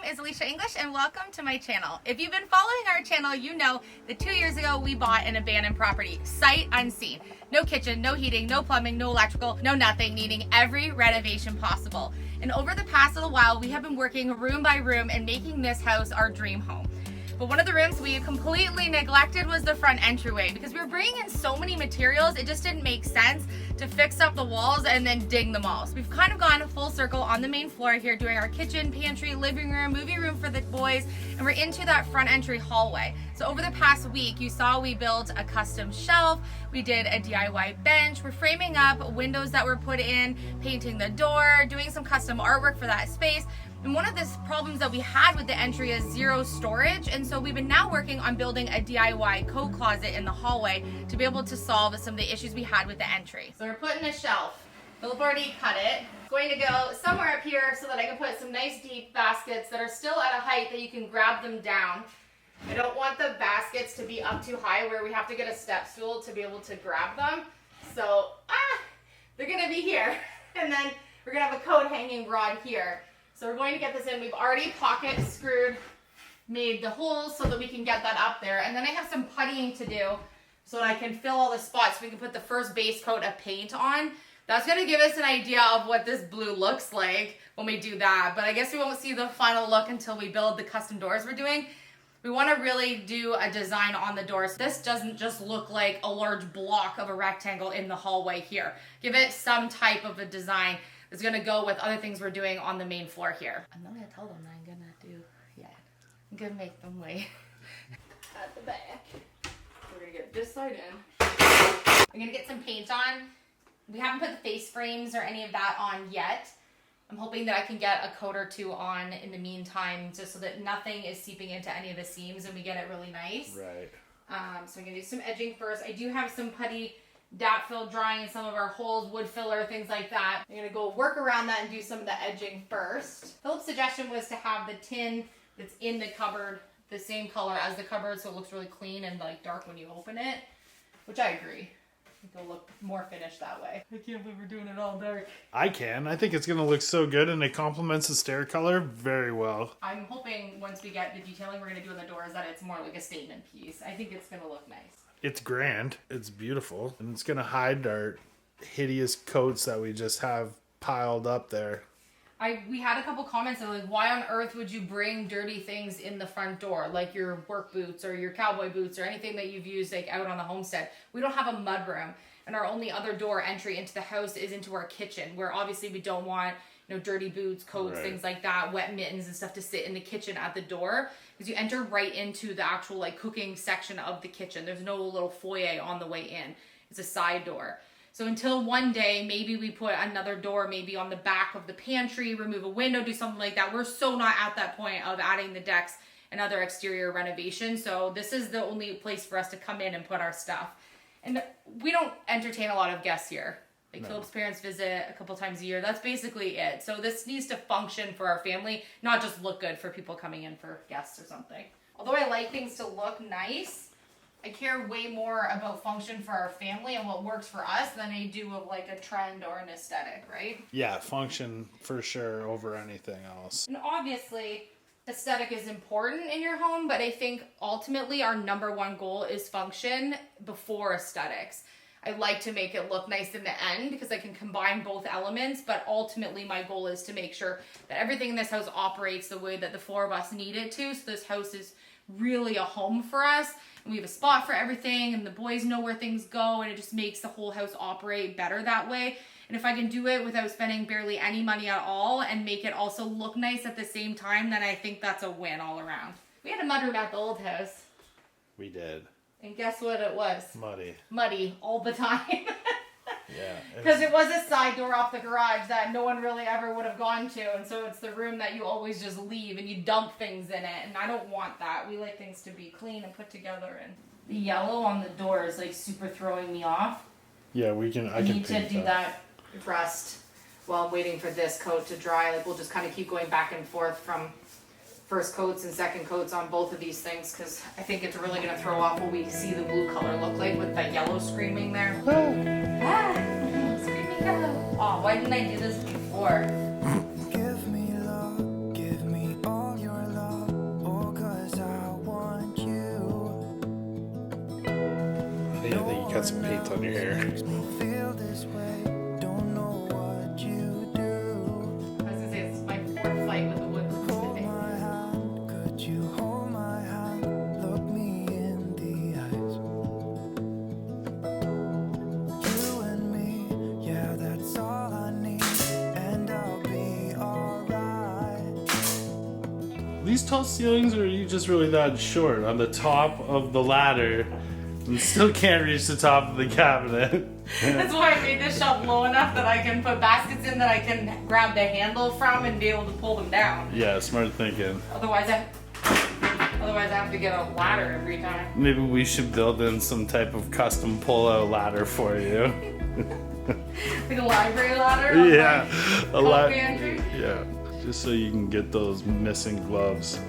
is Elysia English and welcome to my channel. If you've been following our channel, you know that 2 years ago we bought an abandoned property, sight unseen. No kitchen, no heating, no plumbing, no electrical, no nothing, needing every renovation possible. And over the past little while, we have been working room by room and making this house our dream home. But one of the rooms we completely neglected was the front entryway because we were bringing in so many materials, it just didn't make sense to fix up the walls and then ding them all. So we've kind of gone full circle on the main floor here doing our kitchen, pantry, living room, movie room for the boys, and we're into that front entry hallway. So over the past week, you saw we built a custom shelf, we did a DIY bench, we're framing up windows that were put in, painting the door, doing some custom artwork for that space. And one of the problems that we had with the entry is zero storage, and so we've been now working on building a DIY coat closet in the hallway to be able to solve some of the issues we had with the entry. So we're putting a shelf. Philip already cut it. It's going to go somewhere up here so that I can put some nice deep baskets that are still at a height that you can grab them down. I don't want the baskets to be up too high where we have to get a step stool to be able to grab them. So, they're gonna be here. And then we're gonna have a coat hanging rod here. So we're going to get this in. We've already pocket screwed, made the holes so that we can get that up there. And then I have some puttying to do so that I can fill all the spots so we can put the first base coat of paint on. That's going to give us an idea of what this blue looks like when we do that. But I guess we won't see the final look until we build the custom doors we're doing. We want to really do a design on the doors. This doesn't just look like a large block of a rectangle in the hallway here. Give it some type of a design. It's gonna go with other things we're doing on the main floor here. I'm not gonna tell them that I'm gonna do yet. I'm gonna make them wait at the back. We're gonna get this side in. I'm gonna get some paint on. We haven't put the face frames or any of that on yet. I'm hoping that I can get a coat or two on in the meantime just so that nothing is seeping into any of the seams and we get it really nice. Right. So I'm gonna do some edging first. I do have some putty dap fill drying in some of our holes, wood filler, things like that. I'm gonna go work around that and do some of the edging first. Philip's suggestion was to have the tin that's in the cupboard the same color as the cupboard so it looks really clean and like dark when you open it, which I agree. I think it'll look more finished that way. I can't believe we're doing it all dark. I can. I think it's going to look so good and it complements the stair color very well. I'm hoping once we get the detailing we're gonna do on the doors that it's more like a statement piece. I think it's gonna look nice. It's grand, it's beautiful, and it's going to hide our hideous coats that we just have piled up there. We had a couple comments that were like, why on earth would you bring dirty things in the front door, like your work boots or your cowboy boots or anything that you've used like out on the homestead? We don't have a mudroom, and our only other door entry into the house is into our kitchen, where obviously we don't want dirty boots, coats, right, things like that, wet mittens and stuff to sit in the kitchen at the door, because you enter right into the actual like cooking section of the kitchen. There's no little foyer on the way in. It's a side door. So until one day, maybe we put another door maybe on the back of the pantry, remove a window, do something like that. We're so not at that point of adding the decks and other exterior renovations. So this is the only place for us to come in and put our stuff. And we don't entertain a lot of guests here. Like, no. Philip's parents visit a couple times a year. That's basically it. So this needs to function for our family, not just look good for people coming in for guests or something. Although I like things to look nice, I care way more about function for our family and what works for us than I do of like a trend or an aesthetic, right? Yeah, function for sure over anything else. And obviously, aesthetic is important in your home, but I think ultimately our number one goal is function before aesthetics. I like to make it look nice in the end because I can combine both elements, but ultimately my goal is to make sure that everything in this house operates the way that the four of us need it to, so this house is really a home for us, and we have a spot for everything, and the boys know where things go, and it just makes the whole house operate better that way. And if I can do it without spending barely any money at all and make it also look nice at the same time, then I think that's a win all around. We had a mudroom at the old house. We did. And guess what it was? Muddy. Muddy all the time. Yeah. Because it was a side door off the garage that no one really ever would have gone to. And so it's the room that you always just leave and you dump things in it. And I don't want that. We like things to be clean and put together. And the yellow on the door is like super throwing me off. Yeah, I can need to do that rust while I'm waiting for this coat to dry. Like we'll just kind of keep going back and forth from first coats and second coats on both of these things, because I think it's really going to throw off what we see the blue color look like with that yellow screaming there. Screaming yellow. Oh, why didn't I do this before? Give me love, give me all your got some paint on your hair. I was gonna say, it's my fourth fight with the wood. These tall ceilings, or are you just really that short on the top of the ladder and still can't reach the top of the cabinet? That's why I made this shelf low enough that I can put baskets in that I can grab the handle from and be able to pull them down. Yeah, smart thinking. Otherwise I have to get a ladder every time. Maybe we should build in some type of custom pull-out ladder for you. Like a library ladder? Yeah, a ladder. Pantry? Yeah, just so you can get those missing gloves.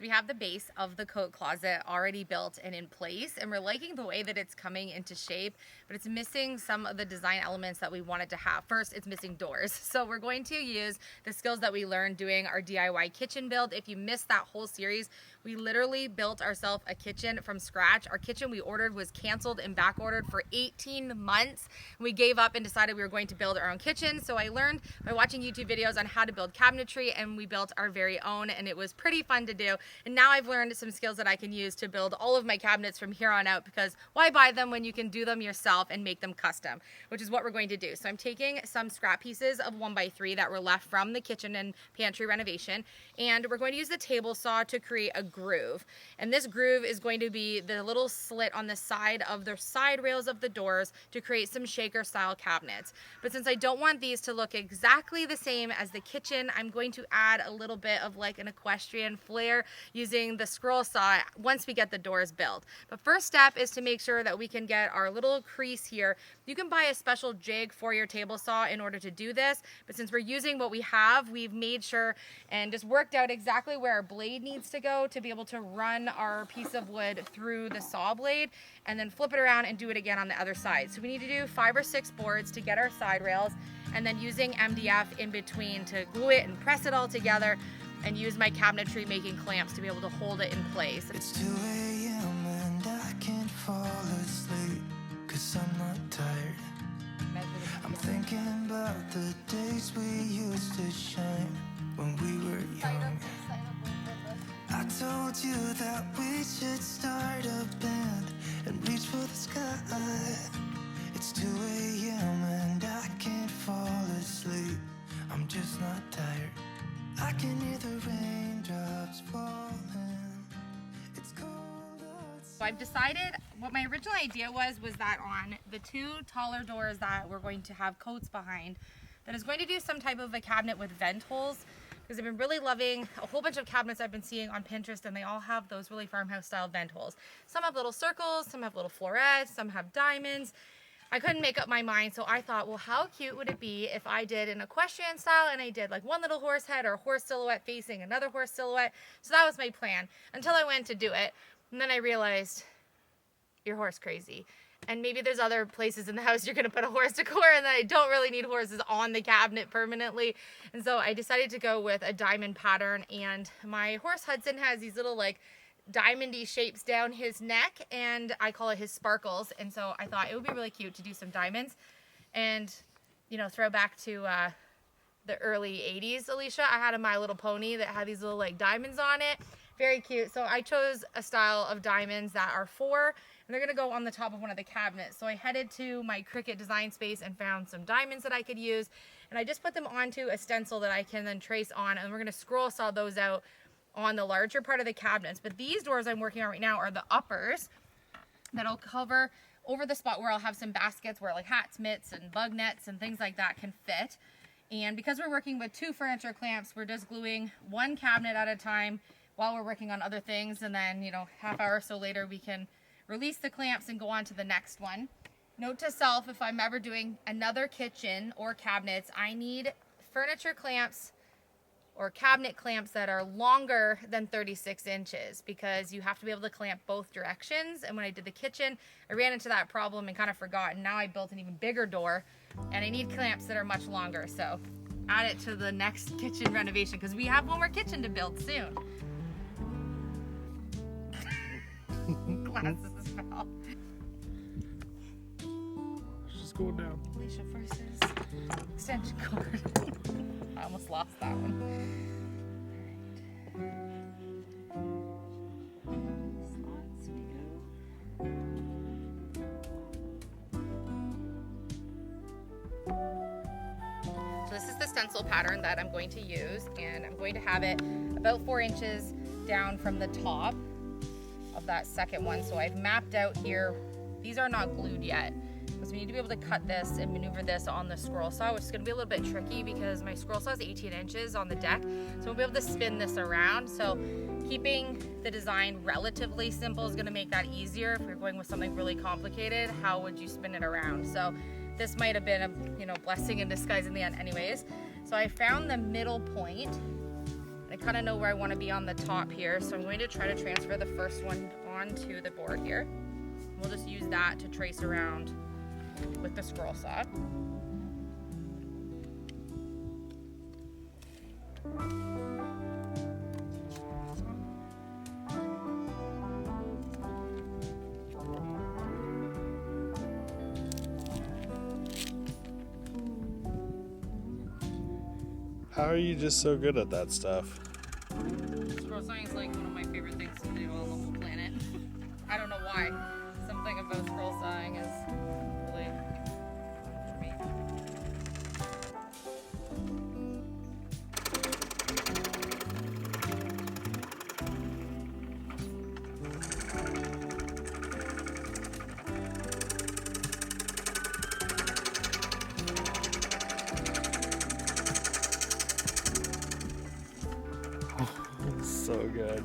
We have the base of the coat closet already built and in place, and we're liking the way that it's coming into shape, but it's missing some of the design elements that we wanted to have. First, it's missing doors. So we're going to use the skills that we learned doing our DIY kitchen build. If you missed that whole series, we literally built ourselves a kitchen from scratch. Our kitchen we ordered was canceled and back ordered for 18 months. We gave up and decided we were going to build our own kitchen. So I learned by watching YouTube videos on how to build cabinetry, and we built our very own, and it was pretty fun to do. And now I've learned some skills that I can use to build all of my cabinets from here on out, because why buy them when you can do them yourself and make them custom, which is what we're going to do. So I'm taking some scrap pieces of 1x3 that were left from the kitchen and pantry renovation, and we're going to use the table saw to create a groove. And this groove is going to be the little slit on the side of the side rails of the doors to create some shaker style cabinets. But since I don't want these to look exactly the same as the kitchen, I'm going to add a little bit of like an equestrian flair using the scroll saw once we get the doors built. But first step is to make sure that we can get our little crease here. You can buy a special jig for your table saw in order to do this, but since we're using what we have, we've made sure and just worked out exactly where our blade needs to go to be able to run our piece of wood through the saw blade and then flip it around and do it again on the other side. So we need to do 5 or 6 boards to get our side rails, and then using MDF in between to glue it and press it all together, and use my cabinetry making clamps to be able to hold it in place. It's 2 a.m. and I can't fall asleep, 'cause I'm not tired. I'm thinking about the days we used to shine when we were young. I told you that we should start a band and reach for the sky. It's 2 a.m. and I can't fall asleep. I'm just not tired. I can hear the raindrops falling. It's cold outside. So I've decided what my original idea was that on the 2 taller doors that we're going to have coats behind, that is going to do some type of a cabinet with vent holes, because I've been really loving a whole bunch of cabinets I've been seeing on Pinterest, and they all have those really farmhouse style vent holes. Some have little circles, some have little florets, some have diamonds. I couldn't make up my mind, so I thought, well, how cute would it be if I did an equestrian style and I did like one little horse head or a horse silhouette facing another horse silhouette. So that was my plan until I went to do it. And then I realized, you're horse crazy. And maybe there's other places in the house you're going to put a horse decor, and then I don't really need horses on the cabinet permanently. And so I decided to go with a diamond pattern, and my horse Hudson has these little like diamondy shapes down his neck, and I call it his sparkles. And so I thought it would be really cute to do some diamonds and, you know, throw back to the early 80s Elysia. I had a My Little Pony that had these little like diamonds on it. Very cute. So I chose a style of diamonds that are 4, and they're gonna go on the top of one of the cabinets. So I headed to my Cricut design space and found some diamonds that I could use, and I just put them onto a stencil that I can then trace on, and we're gonna scroll saw those out on the larger part of the cabinets. But these doors I'm working on right now are the uppers that'll cover over the spot where I'll have some baskets where like hats, mitts, and bug nets and things like that can fit. And because we're working with 2 furniture clamps, we're just gluing 1 cabinet at a time while we're working on other things, and then, you know, half hour or so later we can release the clamps and go on to the next one. Note to self, if I'm ever doing another kitchen or cabinets, I need furniture clamps or cabinet clamps that are longer than 36 inches because you have to be able to clamp both directions. And when I did the kitchen, I ran into that problem and kind of forgot. And now I built an even bigger door and I need clamps that are much longer. So add it to the next kitchen renovation because we have one more kitchen to build soon. Glasses fell. Just going down. Elysia versus extension cord. I almost lost that one. Slots we go. So this is the stencil pattern that I'm going to use, and I'm going to have it about 4 inches down from the top of that second one. So I've mapped out here. These are not glued yet. So we need to be able to cut this and maneuver this on the scroll saw, which is going to be a little bit tricky because my scroll saw is 18 inches on the deck. So we'll be able to spin this around. So keeping the design relatively simple is going to make that easier. If you're going with something really complicated, how would you spin it around? So this might have been a blessing in disguise in the end anyways. So I found the middle point. I kind of know where I want to be on the top here. So I'm going to try to transfer the first one onto the board here. We'll just use that to trace around with the scroll saw. How are you just so good at that stuff? Scroll sawing is like one of my favorite things to do on the whole planet. I don't know why. Something about scroll sawing is really for me. So good.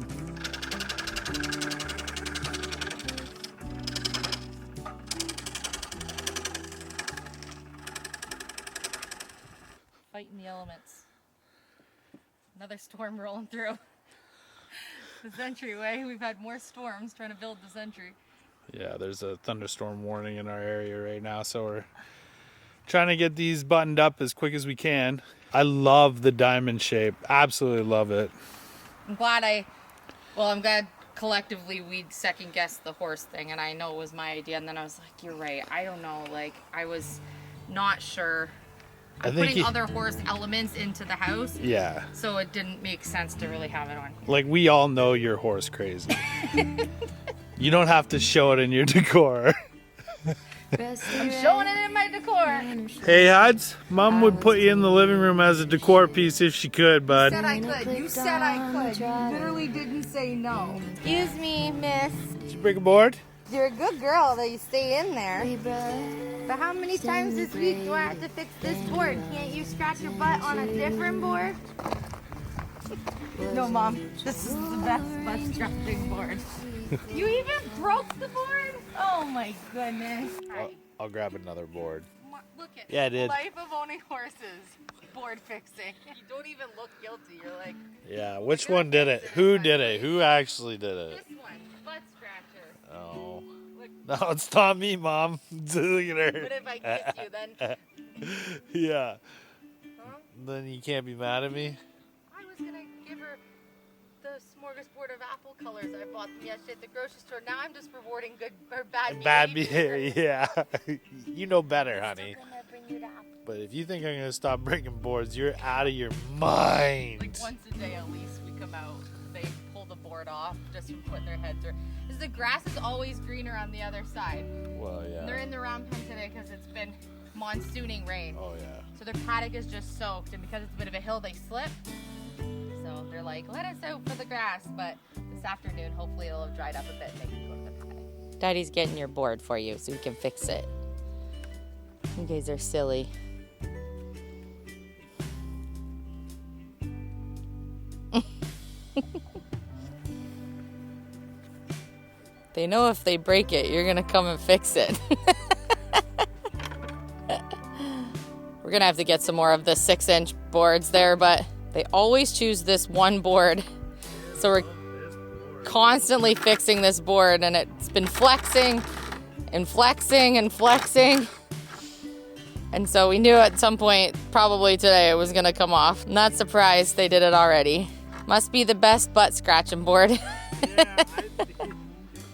Fighting the elements. Another storm rolling through the Centuryway. We've had more storms trying to build the Century. Yeah, there's a thunderstorm warning in our area right now, so we're trying to get these buttoned up as quick as we can. I love the diamond shape. Absolutely love it. I'm glad collectively we'd second guessed the horse thing, and I know it was my idea, and then I was like, you're right, I don't know, like I was not sure. I'm putting other horse elements into the house. Yeah. So it didn't make sense to really have it on here. Like, we all know you're horse crazy. You don't have to show it in your decor. I'm showing it in my decor. Hey, Huds, Mom would put you in the living room as a decor piece if she could, bud. You said I could. You said I could. You literally didn't say no. Excuse me, miss. Did you bring a board? You're a good girl that you stay in there. But how many times this week do I have to fix this board? Can't you scratch your butt on a different board? No, Mom. This is the best butt scratching board. You even broke the board? Oh my goodness. I'll grab another board. Look at Yeah, I did. Life of owning horses. Board fixing. You don't even look guilty. You're like, Yeah, which one did it? Who did it? Who actually did it? this one, butt scratcher. Oh. Look, No, it's not me, Mom. Look at her. but if I kiss you, then Yeah. huh? Then you can't be mad at me? I was gonna give her the smorgasbord of apple colors I bought them yesterday at the grocery store. Now I'm just rewarding good or bad behavior. Yeah. You know better, honey. I'm gonna bring you the apple. But if you think I'm going to stop bringing boards, you're out of your mind. Like once a day at least we come out. They pull the board off just from putting their heads or because the grass is always greener on the other side. Well, yeah. And they're in the round pen today because it's been monsooning rain. Oh, yeah. So their paddock is just soaked, and because it's a bit of a hill, they slip. So they're like, let us out for the grass. But this afternoon, hopefully it'll have dried up a bit and they can go to the paddock. Daddy's getting your board for you so we can fix it. You guys are silly. They know if they break it, you're gonna come and fix it. We're gonna have to get some more of the 6-inch boards there, but they always choose this one board. So we're constantly fixing this board, and it's been flexing and flexing and flexing. And so we knew at some point, probably today, it was gonna come off. Not surprised they did it already. Must be the best butt scratching board. Yeah,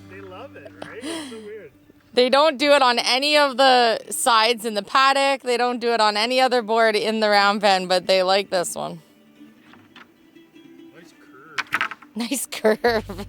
they love it, right? It's so weird. They don't do it on any of the sides in the paddock. They don't do it on any other board in the round pen, but they like this one. Nice curve. Nice curve.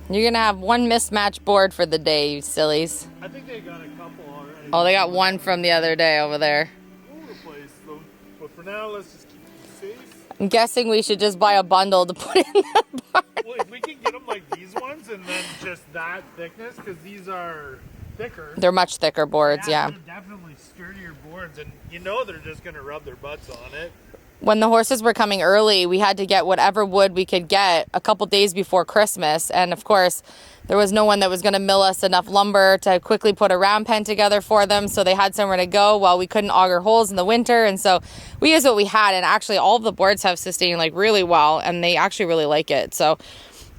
You're gonna have one mismatched board for the day, you sillies. I think they got a couple already. Oh, they got one from the other day over there. All over the place, though. But for now, let's just keep them safe. I'm guessing we should just buy a bundle to put in the barn. Well, if we can get them like these ones and then just that thickness, because these are thicker. They're much thicker boards, yeah. They're definitely sturdier boards, and you know they're just going to rub their butts on it. When the horses were coming early, we had to get whatever wood we could get a couple days before Christmas. And of course, there was no one that was going to mill us enough lumber to quickly put a round pen together for them. So they had somewhere to go while we couldn't auger holes in the winter. And so we used what we had. And actually, all of the boards have sustained like really well. And they actually really like it. So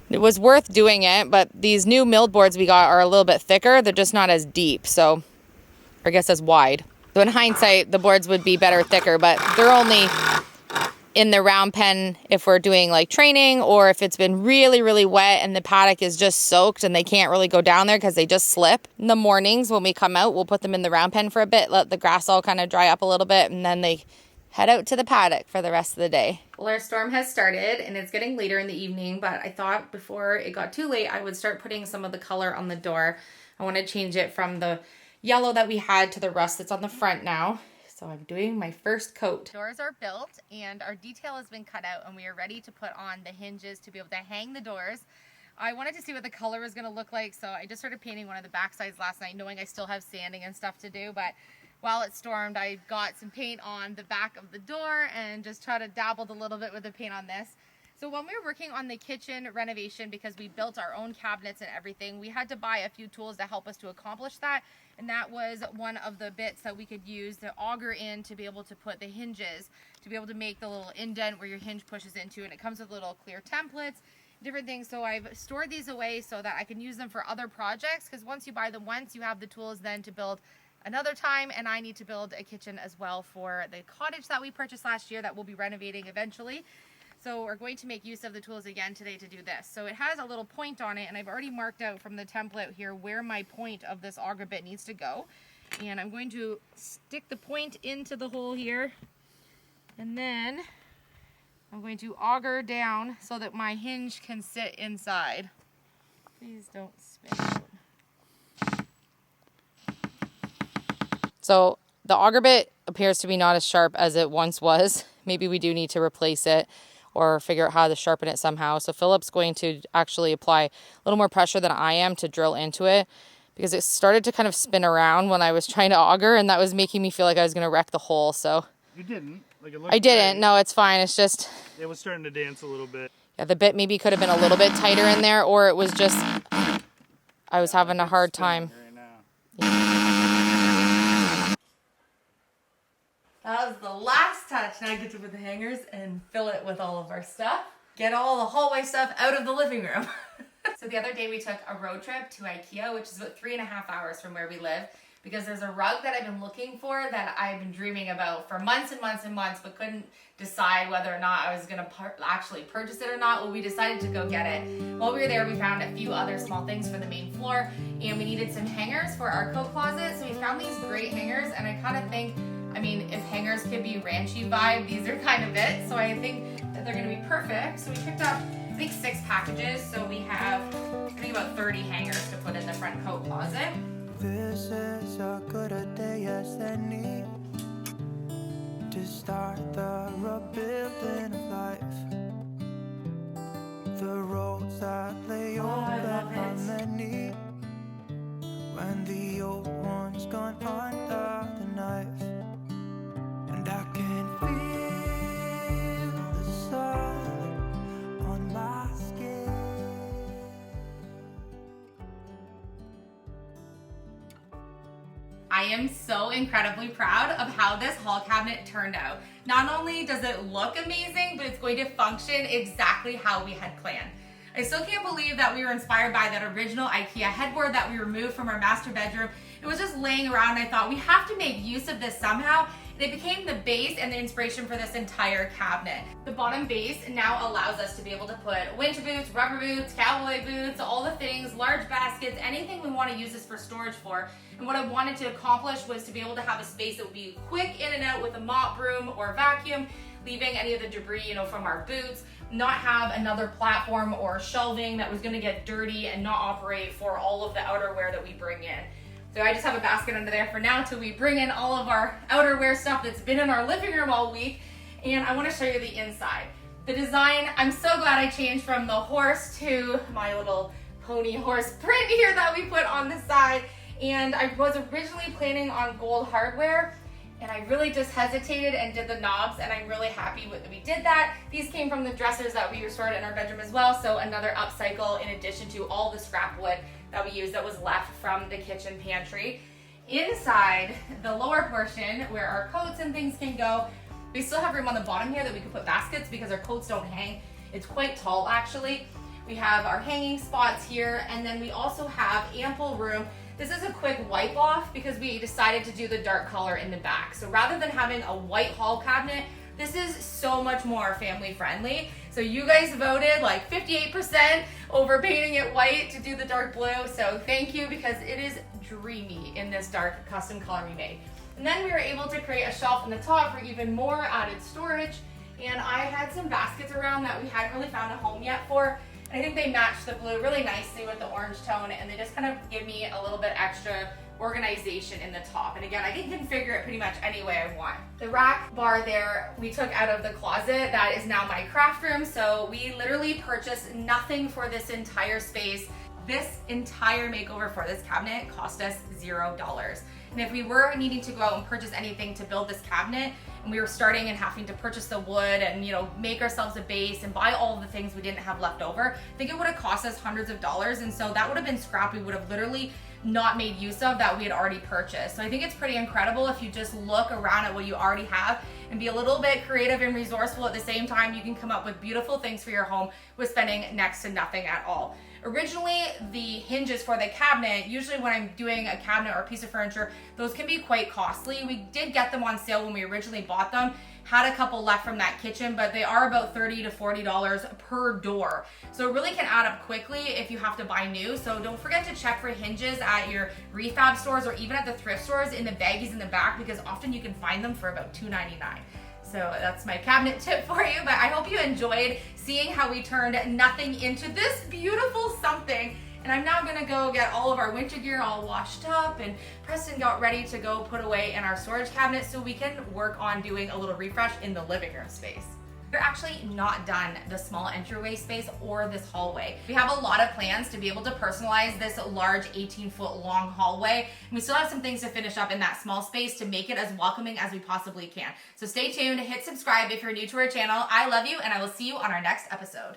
it was worth doing it. But these new milled boards we got are a little bit thicker. They're just not as deep. So I guess as wide. So in hindsight, the boards would be better thicker. But they're only in the round pen if we're doing like training, or if it's been really, really wet and the paddock is just soaked and they can't really go down there because they just slip. In the mornings when we come out, we'll put them in the round pen for a bit, let the grass all kind of dry up a little bit, and then they head out to the paddock for the rest of the day. Well, our storm has started and it's getting later in the evening, but I thought before it got too late, I would start putting some of the color on the door. I want to change it from the yellow that we had to the rust that's on the front now. So I'm doing my first coat. Doors are built and our detail has been cut out, and we are ready to put on the hinges to be able to hang the doors. I wanted to see what the color was going to look like, so I just started painting one of the back sides last night, knowing I still have sanding and stuff to do. But while it stormed, I got some paint on the back of the door and just tried to dabble a little bit with the paint on this. So when we were working on the kitchen renovation, because we built our own cabinets and everything, we had to buy a few tools to help us to accomplish that. And that was one of the bits that we could use to auger in to be able to put the hinges, to be able to make the little indent where your hinge pushes into. And it comes with little clear templates, different things. So I've stored these away so that I can use them for other projects, because once you buy them once, you have the tools then to build another time. And I need to build a kitchen as well for the cottage that we purchased last year that we'll be renovating eventually. So we're going to make use of the tools again today to do this. So it has a little point on it, and I've already marked out from the template here where my point of this auger bit needs to go. And I'm going to stick the point into the hole here, and then I'm going to auger down so that my hinge can sit inside. Please don't spin out. So the auger bit appears to be not as sharp as it once was. Maybe we do need to replace it or figure out how to sharpen it somehow. So Philip's going to actually apply a little more pressure than I am to drill into it, because it started to kind of spin around when I was trying to auger, and that was making me feel like I was going to wreck the hole. So You didn't. Like it looked I didn't. great. No, it's fine. It's just, It was starting to dance a little bit. yeah, the bit maybe could have been a little bit tighter in there, or it was just, I was having a hard time. Right now. That was the last touch. Now I get to put the hangers and fill it with all of our stuff. Get all the hallway stuff out of the living room. So the other day we took a road trip to IKEA, which is about 3.5 hours from where we live, because there's a rug that I've been looking for that I've been dreaming about for months and months and months, but couldn't decide whether or not I was going to actually purchase it or not. Well, we decided to go get it. While we were there, we found a few other small things for the main floor, and we needed some hangers for our coat closet. So we found these great hangers, and I kind of think, I mean, if hangers could be ranchy vibe, these are kind of it. So I think that they're going to be perfect. So we picked up, I think, 6 packages. So we have, I think, about 30 hangers to put in the front coat closet. This is as good a day as any to start the rebuilding of life. The roads that lay open are many when the old one's gone under the knife. And I can feel the sun on am so incredibly proud of how this hall cabinet turned out. Not only does it look amazing, but it's going to function exactly how we had planned. I still can't believe that we were inspired by that original IKEA headboard that we removed from our master bedroom. It was just laying around and I thought we have to make use of this somehow. And it became the base and the inspiration for this entire cabinet. The bottom base now allows us to be able to put winter boots, rubber boots, cowboy boots, all the things, large baskets, anything we want to use this for storage for. And what I wanted to accomplish was to be able to have a space that would be quick in and out with a mop broom or vacuum, leaving any of the debris, from our boots, not have another platform or shelving that was going to get dirty and not operate for all of the outerwear that we bring in. So I just have a basket under there for now till we bring in all of our outerwear stuff that's been in our living room all week. And I want to show you the inside. The design, I'm so glad I changed from the horse to my little pony horse print here that we put on the side. And I was originally planning on gold hardware, and I really just hesitated and did the knobs, and I'm really happy that we did that. These came from the dressers that we restored in our bedroom as well, so another upcycle in addition to all the scrap wood that we used that was left from the kitchen pantry. Inside the lower portion where our coats and things can go, we still have room on the bottom here that we can put baskets because our coats don't hang. It's quite tall actually. We have our hanging spots here, and then we also have ample room. This is a quick wipe off because we decided to do the dark color in the back. So rather than having a white hall cabinet, this is so much more family friendly. So you guys voted like 58% over painting it white to do the dark blue. So thank you, because it is dreamy in this dark custom color we made. And then we were able to create a shelf in the top for even more added storage. And I had some baskets around that we hadn't really found a home yet for. I think they match the blue really nicely with the orange tone, and they just kind of give me a little bit extra organization in the top. And again, I can configure it pretty much any way I want. The rack bar there we took out of the closet. That is now my craft room. So we literally purchased nothing for this entire space. This entire makeover for this cabinet cost us $0. And if we were needing to go out and purchase anything to build this cabinet, and we were starting and having to purchase the wood and make ourselves a base and buy all of the things we didn't have left over, I think it would have cost us hundreds of dollars. And so that would have been scrap we would have literally not made use of that we had already purchased. So I think it's pretty incredible if you just look around at what you already have and be a little bit creative and resourceful at the same time. You can come up with beautiful things for your home with spending next to nothing at all. Originally, the hinges for the cabinet, usually when I'm doing a cabinet or a piece of furniture, those can be quite costly. We did get them on sale when we originally bought them. Had a couple left from that kitchen, but they are about $30 to $40 per door. So it really can add up quickly if you have to buy new. So don't forget to check for hinges at your refab stores or even at the thrift stores in the baggies in the back, because often you can find them for about $2.99. So that's my cabinet tip for you, but I hope you enjoyed seeing how we turned nothing into this beautiful something. And I'm now gonna go get all of our winter gear all washed up, and Preston got ready to go put away in our storage cabinet so we can work on doing a little refresh in the living room space. We're actually not done the small entryway space or this hallway. We have a lot of plans to be able to personalize this large 18-foot long hallway. And we still have some things to finish up in that small space to make it as welcoming as we possibly can. So stay tuned, hit subscribe if you're new to our channel. I love you, and I will see you on our next episode.